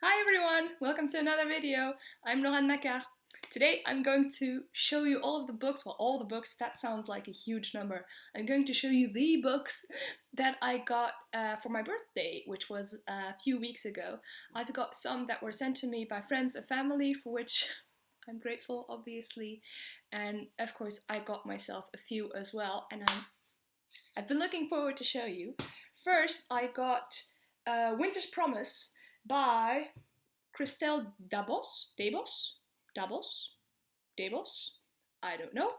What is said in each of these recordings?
Hi everyone! Welcome to another video. I'm Laurent Macquart. Today I'm going to show you all of the books, that sounds like a huge number. I'm going to show you the books that I got for my birthday, which was a few weeks ago. I've got some that were sent to me by friends and family, for which I'm grateful, obviously. And of course I got myself a few as well, and I've been looking forward to show you. First I got Winter's Promise by Christelle Dabos? I don't know.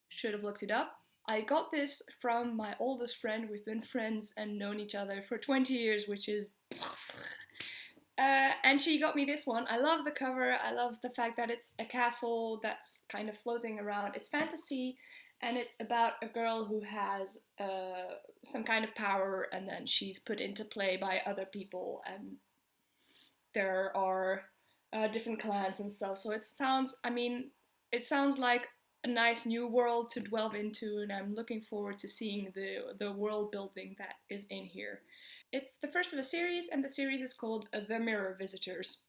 Should have looked it up. I got this from my oldest friend. We've been friends and known each other for 20 years, which is... and she got me this one. I love the cover. I love the fact that it's a castle that's kind of floating around. It's fantasy, and it's about a girl who has some kind of power, and then she's put into play by other people, and there are different clans and stuff. So it sounds like a nice new world to delve into, and I'm looking forward to seeing the world building that is in here. It's the first of a series, and the series is called The Mirror Visitors.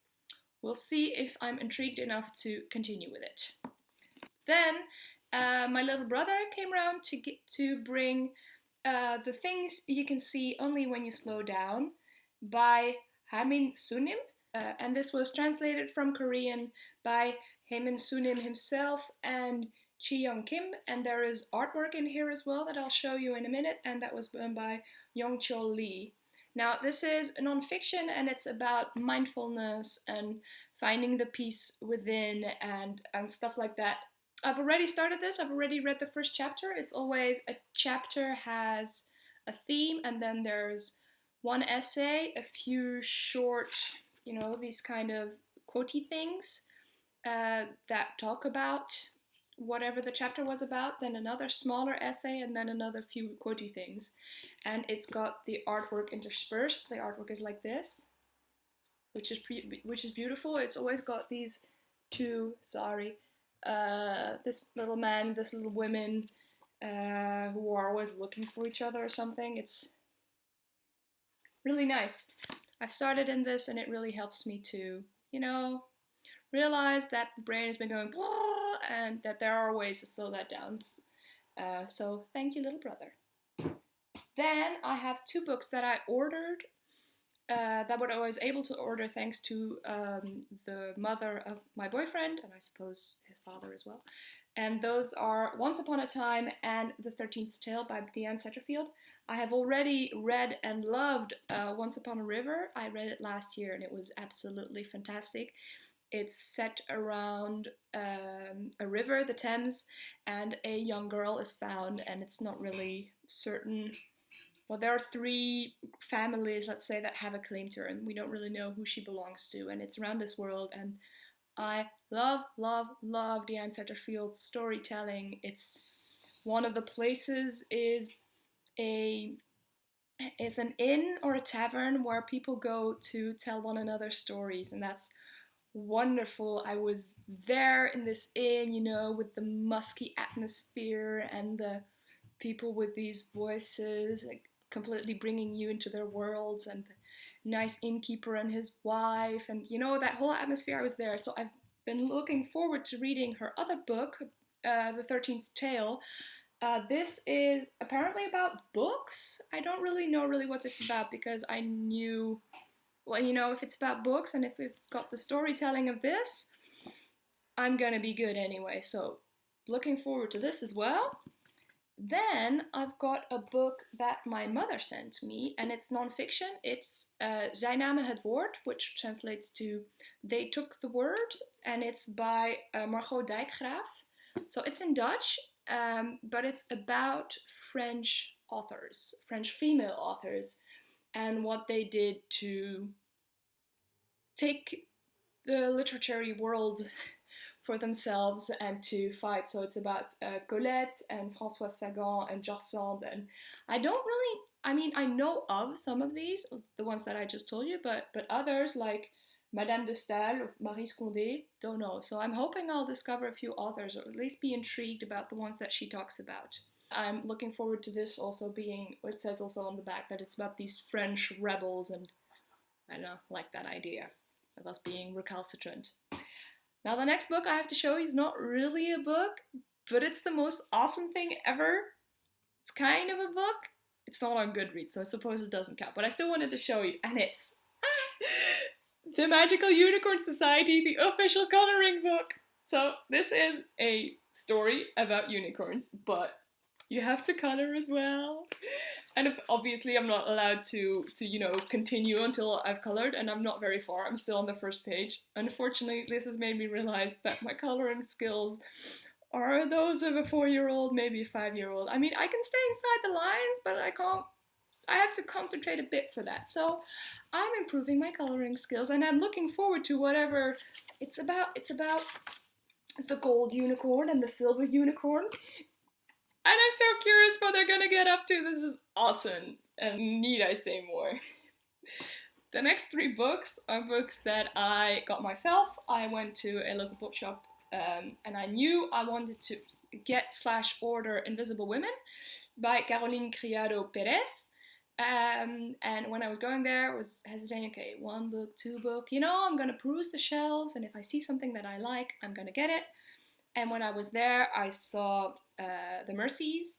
We'll see if I'm intrigued enough to continue with it. Then my little brother came around to bring The Things You Can See Only When You Slow Down by Haemin Sunim. And this was translated from Korean by Haemin Sunim himself and Chi-young Kim, and there is artwork in here as well that I'll show you in a minute, and that was done by Young-chol Lee. Now this is non-fiction, and it's about mindfulness and finding the peace within and stuff like that. I've already started this, I've already read the first chapter. It's always a chapter has a theme, and then there's one essay, a few short, these kind of quotey things that talk about whatever the chapter was about, then another smaller essay, and then another few quotey things. And it's got the artwork interspersed. The artwork is like this, which is beautiful. It's always got these two, this little man, this little woman who are always looking for each other or something. It's really nice. I've started in this, and it really helps me to, realize that the brain has been going blah, and that there are ways to slow that down. So thank you, little brother. Then I have two books that I ordered that I was able to order thanks to the mother of my boyfriend, and I suppose his father as well. And those are Once Upon a Time and The 13th Tale by Diane Setterfield. I have already read and loved Once Upon a River. I read it last year, and it was absolutely fantastic. It's set around a river, the Thames, and a young girl is found, and it's not really certain. Well, there are three families, let's say, that have a claim to her, and we don't really know who she belongs to, and it's around this world, and I love, love, love Diane Setterfield's storytelling. It's one of the places is an inn or a tavern where people go to tell one another stories, and that's wonderful. I was there in this inn, with the musky atmosphere and the people with these voices, like, completely bringing you into their worlds, and the nice innkeeper and his wife, and that whole atmosphere. I was there, so I've been looking forward to reading her other book, The 13th Tale. This is apparently about books. I don't really know what it's about, because I knew, if it's about books and if it's got the storytelling of this, I'm gonna be good anyway. So looking forward to this as well. Then I've got a book that my mother sent me, and it's non-fiction. It's Zij namen het woord, which translates to They Took the Word, and it's by Margot Dijkgraaf. So it's in Dutch, but it's about French authors, French female authors, and what they did to take the literary world for themselves and to fight. So it's about Colette and François Sagan and George Sand, and I know of some of these, the ones that I just told you, but others like Madame de Staël or Marie Condé, don't know. So I'm hoping I'll discover a few authors, or at least be intrigued about the ones that she talks about. I'm looking forward to this also being, it says also on the back that it's about these French rebels, and I don't know, like that idea. thus being recalcitrant. Now the next book I have to show you is not really a book, but it's the most awesome thing ever. It's kind of a book. It's not on Goodreads, so I suppose it doesn't count, but I still wanted to show you, and it's The Magical Unicorn Society, the official coloring book. So this is a story about unicorns, but you have to color as well. And obviously I'm not allowed to continue until I've colored, and I'm not very far. I'm still on the first page. Unfortunately, this has made me realize that my coloring skills are those of a 4-year-old, maybe a 5-year-old. I mean, I can stay inside the lines, but I can't. I have to concentrate a bit for that. So I'm improving my coloring skills, and I'm looking forward to whatever it's about. It's about the gold unicorn and the silver unicorn. And I'm so curious what they're gonna get up to. This is awesome. And need I say more? The next 3 books are books that I got myself. I went to a local bookshop and I knew I wanted to get/order Invisible Women by Criado Perez. And when I was going there, I was hesitating, okay, 1 book, 2 book, I'm gonna peruse the shelves, and if I see something that I like, I'm gonna get it. And when I was there, I saw the Mercies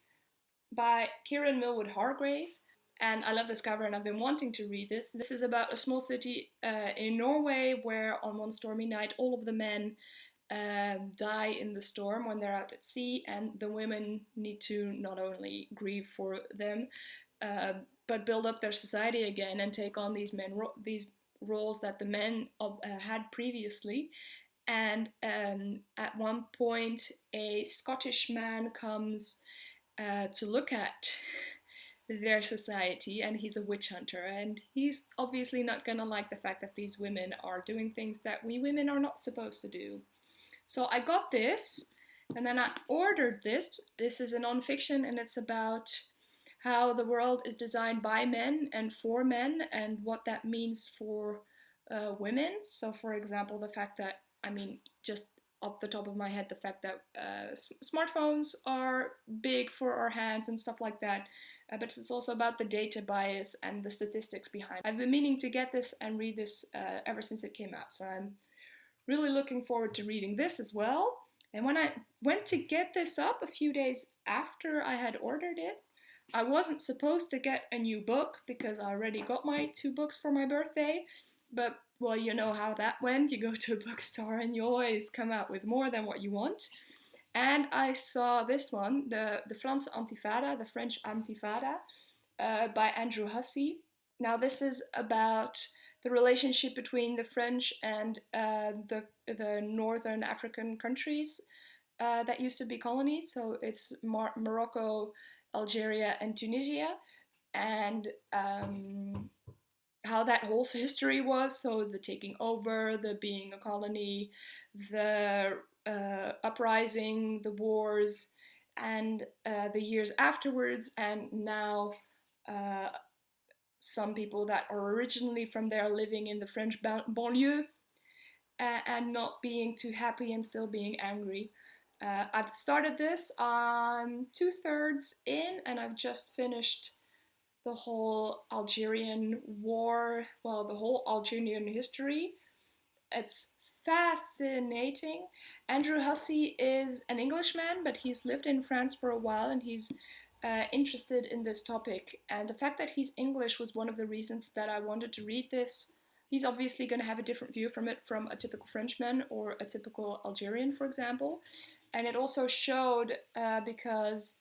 by Kiran, Millwood, Hargrave, and I love this cover, and I've been wanting to read this. This is about a small city in Norway where on one stormy night all of the men die in the storm when they're out at sea, and the women need to not only grieve for them, but build up their society again and take on these roles that the men had previously. And at one point, a Scottish man comes to look at their society, and he's a witch hunter, and he's obviously not gonna like the fact that these women are doing things that we women are not supposed to do. So I got this, and then I ordered this. This is a non-fiction, and it's about how the world is designed by men and for men, and what that means for women. So for example, the fact that, just off the top of my head, the fact that smartphones are big for our hands and stuff like that, but it's also about the data bias and the statistics behind it. I've been meaning to get this and read this ever since it came out, so I'm really looking forward to reading this as well. And when I went to get this up a few days after I had ordered it, I wasn't supposed to get a new book because I already got my 2 books for my birthday, but well, you know how that went. You go to a bookstore and you always come out with more than what you want. And I saw this one, the France Intifada, the French Antifada, by Andrew Hussey. Now this is about the relationship between the French and the northern African countries that used to be colonies. So it's Morocco, Algeria, and Tunisia, and how that whole history was. So the taking over, the being a colony, the uprising, the wars, and the years afterwards, and now some people that are originally from there living in the French banlieue and not being too happy and still being angry. I've started this, I'm 2/3 in, and I've just finished the whole Algerian war, well, the whole Algerian history. It's fascinating. Andrew Hussey is an Englishman, but he's lived in France for a while, and he's interested in this topic. And the fact that he's English was one of the reasons that I wanted to read this. He's obviously going to have a different view from it from a typical Frenchman or a typical Algerian, for example. And it also showed because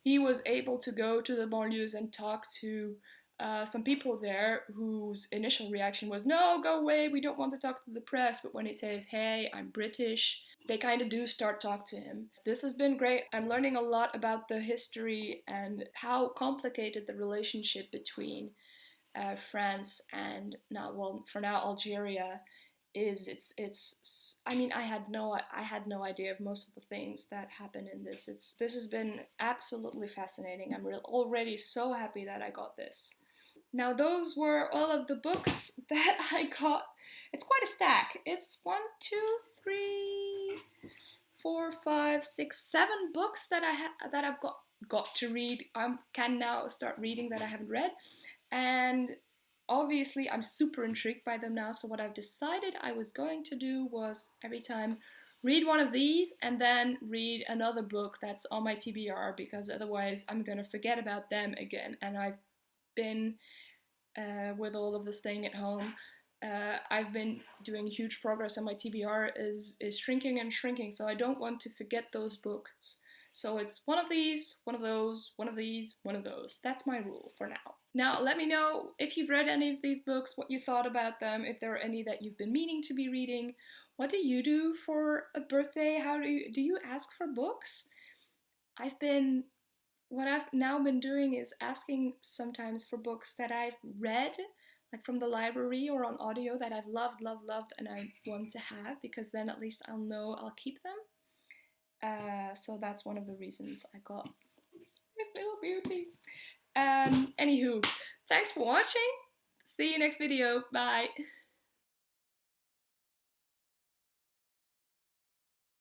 he was able to go to the banlieues and talk to some people there whose initial reaction was, no, go away, we don't want to talk to the press. But when he says, hey, I'm British, they kind of do start talk to him. This has been great. I'm learning a lot about the history and how complicated the relationship between France and for now Algeria is. I had no idea of most of the things that happen in this. This has been absolutely fascinating. I'm already so happy that I got this. Now those were all of the books that I got. It's quite a stack. It's 1, 2, 3, 4, 5, 6, 7 books that I've got to read. I can now start reading that I haven't read. And obviously I'm super intrigued by them now, so what I've decided I was going to do was every time read one of these and then read another book that's on my TBR, because otherwise I'm gonna forget about them again. And I've been, with all of the staying at home, I've been doing huge progress, and my TBR is shrinking and shrinking, so I don't want to forget those books. So it's one of these, one of those, one of these, one of those. That's my rule for now. Now, let me know if you've read any of these books, what you thought about them, if there are any that you've been meaning to be reading. What do you do for a birthday? How do you ask for books? What I've now been doing is asking sometimes for books that I've read, like from the library or on audio, that I've loved, loved, loved, and I want to have, because then at least I'll know I'll keep them. So that's one of the reasons I got this little beauty. Anywho, thanks for watching. See you next video. Bye.